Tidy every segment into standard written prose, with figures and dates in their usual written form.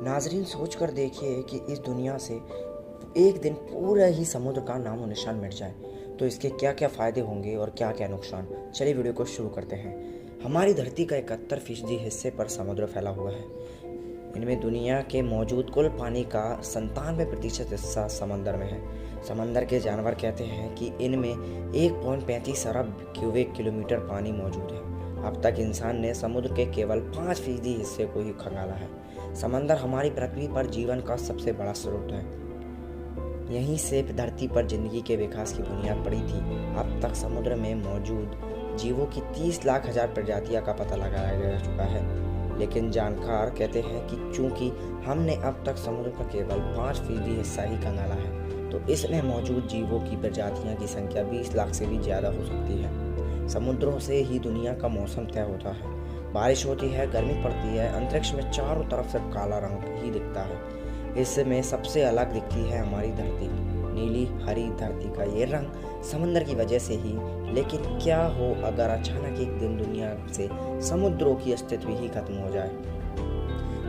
नाजरीन, सोच कर देखिए कि इस दुनिया से एक दिन पूरा ही समुद्र का नामो निशान मिट जाए तो इसके क्या क्या फ़ायदे होंगे और क्या क्या नुकसान। चलिए वीडियो को शुरू करते हैं। हमारी धरती का 71% हिस्से पर समुद्र फैला हुआ है। इनमें दुनिया के मौजूद कुल पानी का 97% हिस्सा समंदर में है। समंदर के जानवर कहते हैं कि इनमें 1.35 अरब क्यूबिक किलोमीटर पानी मौजूद है। अब तक इंसान ने समुद्र के केवल 5% हिस्से को ही खंगाला है। समंदर हमारी पृथ्वी पर जीवन का सबसे बड़ा स्रोत है। यहीं से धरती पर जिंदगी के विकास की बुनियाद पड़ी थी। अब तक समुद्र में मौजूद जीवों की 30 लाख हजार प्रजातियों का पता लगाया जा चुका है, लेकिन जानकार कहते हैं कि चूंकि हमने अब तक समुद्र का केवल 5% हिस्सा ही खंगाला है, तो इसमें मौजूद जीवों की प्रजातियों की संख्या 20 लाख से भी ज़्यादा हो सकती है। समुद्रों से ही दुनिया का मौसम तय होता है। बारिश होती है, गर्मी पड़ती है, अंतरिक्ष में चारों तरफ सिर्फ काला रंग ही दिखता है। इसमें सबसे अलग दिखती है हमारी धरती। नीली हरी धरती का ये रंग समंदर की वजह से ही। लेकिन क्या हो अगर अचानक एक दिन दुनिया से समुद्रों की अस्तित्व ही खत्म हो जाए।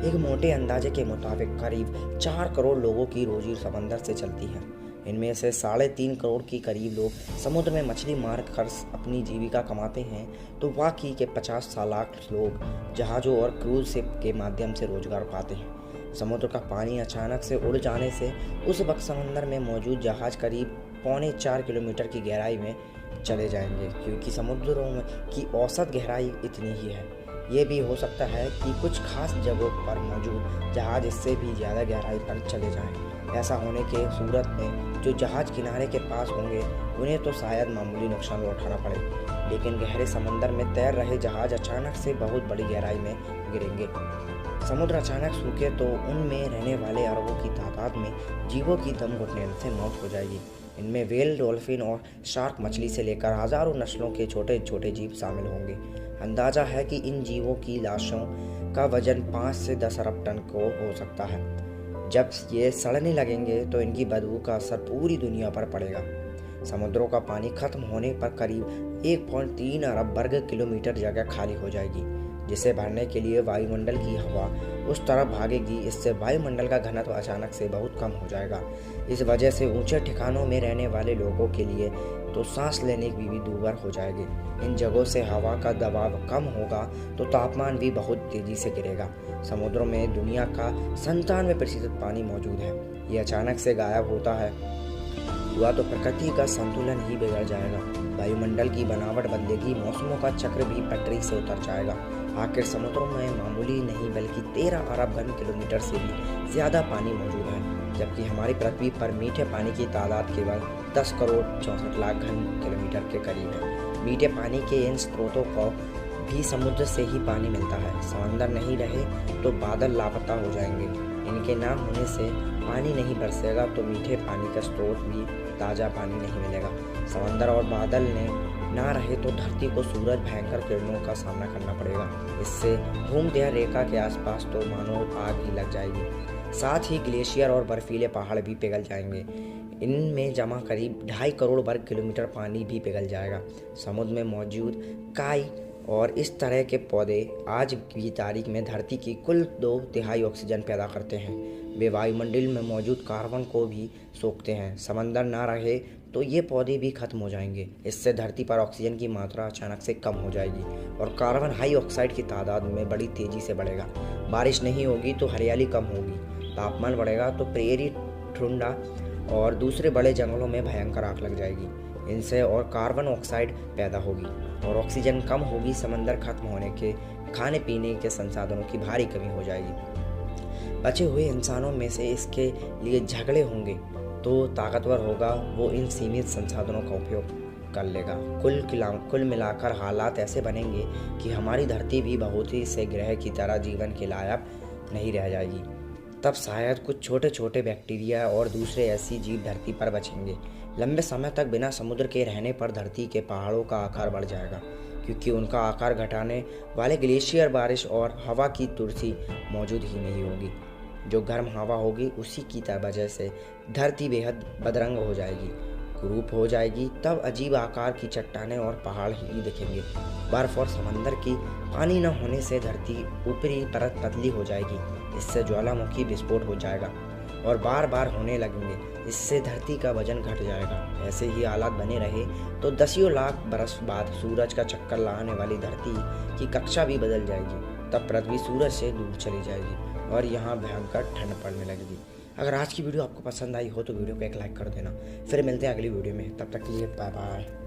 एक मोटे अंदाजे के मुताबिक करीब 4 करोड़ लोगों की रोजी समंदर से चलती है। इनमें से 3.5 करोड़ के करीब लोग समुद्र में मछली मार कर अपनी जीविका कमाते हैं, तो बाकी के 50 लाख लोग जहाज़ों और क्रूज शिप के माध्यम से रोजगार पाते हैं। समुद्र का पानी अचानक से उड़ जाने से उस वक्त समंदर में मौजूद जहाज करीब 4.25 किलोमीटर की गहराई में चले जाएंगे, क्योंकि समुद्रों की औसत गहराई इतनी ही है। ये भी हो सकता है कि कुछ खास जगहों पर मौजूद जहाज इससे भी ज़्यादा गहराई पर चले जाएं। ऐसा होने के सूरत में जो जहाज किनारे के पास होंगे उन्हें तो शायद मामूली नुकसान उठाना पड़े, लेकिन गहरे समंदर में तैर रहे जहाज अचानक से बहुत बड़ी गहराई में गिरेंगे। समुद्र अचानक सूखे तो उनमें रहने वाले अरबों की तादाद में जीवों की दम घुटने से मौत हो जाएगी। इनमें वेल, डॉल्फिन और शार्क मछली से लेकर हजारों नस्लों के छोटे छोटे जीव शामिल होंगे। अंदाजा है कि इन जीवों की लाशों का वजन 5 से 10 अरब टन को हो सकता है। जब ये सड़ने लगेंगे तो इनकी बदबू का असर पूरी दुनिया पर पड़ेगा। समुद्रों का पानी खत्म होने पर करीब 1.3 अरब वर्ग किलोमीटर जगह खाली हो जाएगी, जिसे भरने के लिए वायुमंडल की हवा उस तरफ भागेगी। इससे वायुमंडल का घनत्व अचानक से बहुत कम हो जाएगा। इस वजह से ऊंचे ठिकानों में रहने वाले लोगों के लिए तो सांस लेने की भी दूभर हो जाएगी। इन जगहों से हवा का दबाव कम होगा तो तापमान भी बहुत तेजी से गिरेगा। समुद्रों में दुनिया का 97% पानी मौजूद है। ये अचानक से गायब होता है हुआ तो प्रकृति का संतुलन ही बिगड़ जाएगा। वायुमंडल की बनावट बदलेगी, मौसमों का चक्र भी पटरी से उतर जाएगा। आखिर समुद्रों में मामूली नहीं बल्कि 13 अरब घन किलोमीटर से भी ज़्यादा पानी मौजूद है, जबकि हमारी पृथ्वी पर मीठे पानी की तादाद केवल 10 करोड़ 64 लाख घन किलोमीटर के करीब है। मीठे पानी के इन स्रोतों को भी समुद्र से ही पानी मिलता है। समंदर नहीं रहे तो बादल लापता हो जाएंगे। इनके ना होने से पानी नहीं बरसेगा तो मीठे पानी का स्रोत भी ताज़ा पानी नहीं मिलेगा। समंदर और बादल ने ना रहे तो धरती को सूरज भयंकर किरणों का सामना करना पड़ेगा। इससे भूमध्य रेखा के आसपास तो मानो आग ही लग जाएगी। साथ ही ग्लेशियर और बर्फीले पहाड़ भी पिघल जाएंगे। इनमें जमा करीब 2.5 करोड़ वर्ग किलोमीटर पानी भी पिघल जाएगा। समुद्र में मौजूद काई और इस तरह के पौधे आज की तारीख में धरती की कुल 2/3 ऑक्सीजन पैदा करते हैं। वे वायुमंडल में मौजूद कार्बन को भी सोखते हैं। समंदर ना रहे तो ये पौधे भी खत्म हो जाएंगे। इससे धरती पर ऑक्सीजन की मात्रा अचानक से कम हो जाएगी और कार्बन डाइऑक्साइड की तादाद में बड़ी तेज़ी से बढ़ेगा। बारिश नहीं होगी तो हरियाली कम होगी। तापमान बढ़ेगा तो प्रेरी ठुंडा और दूसरे बड़े जंगलों में भयंकर आग लग जाएगी। इनसे और कार्बन ऑक्साइड पैदा होगी और ऑक्सीजन कम होगी। समंदर खत्म होने के खाने पीने के संसाधनों की भारी कमी हो जाएगी। बचे हुए इंसानों में से इसके लिए झगड़े होंगे तो ताकतवर होगा वो इन सीमित संसाधनों का उपयोग कर लेगा। कुल मिलाकर हालात ऐसे बनेंगे कि हमारी धरती भी बहुत ही से ग्रह की तरह जीवन के लायक नहीं रह जाएगी। तब शायद कुछ छोटे छोटे बैक्टीरिया और दूसरे ऐसी जीव धरती पर बचेंगे। लंबे समय तक बिना समुद्र के रहने पर धरती के पहाड़ों का आकार बढ़ जाएगा, क्योंकि उनका आकार घटाने वाले ग्लेशियर, बारिश और हवा की तुरसी मौजूद ही नहीं होगी। जो गर्म हवा होगी उसी की वजह से धरती बेहद बदरंग हो जाएगी, कुरूप हो जाएगी। तब अजीब आकार की चट्टानें और पहाड़ ही दिखेंगे। बर्फ और समंदर की पानी न होने से धरती ऊपरी परत पतली हो जाएगी इससे ज्वालामुखी विस्फोट हो जाएगा और बार बार होने लगेंगे। इससे धरती का वजन घट जाएगा। ऐसे ही हालात बने रहे तो दसियों लाख बरस बाद सूरज का चक्कर लगाने वाली धरती की कक्षा भी बदल जाएगी। तब पृथ्वी सूरज से दूर चली जाएगी और यहाँ भयंकर ठंड पड़ने लगेगी। अगर आज की वीडियो आपको पसंद आई हो तो वीडियो को एक लाइक कर देना। फिर मिलते हैं अगली वीडियो में, तब तक के लिए बाय बाय।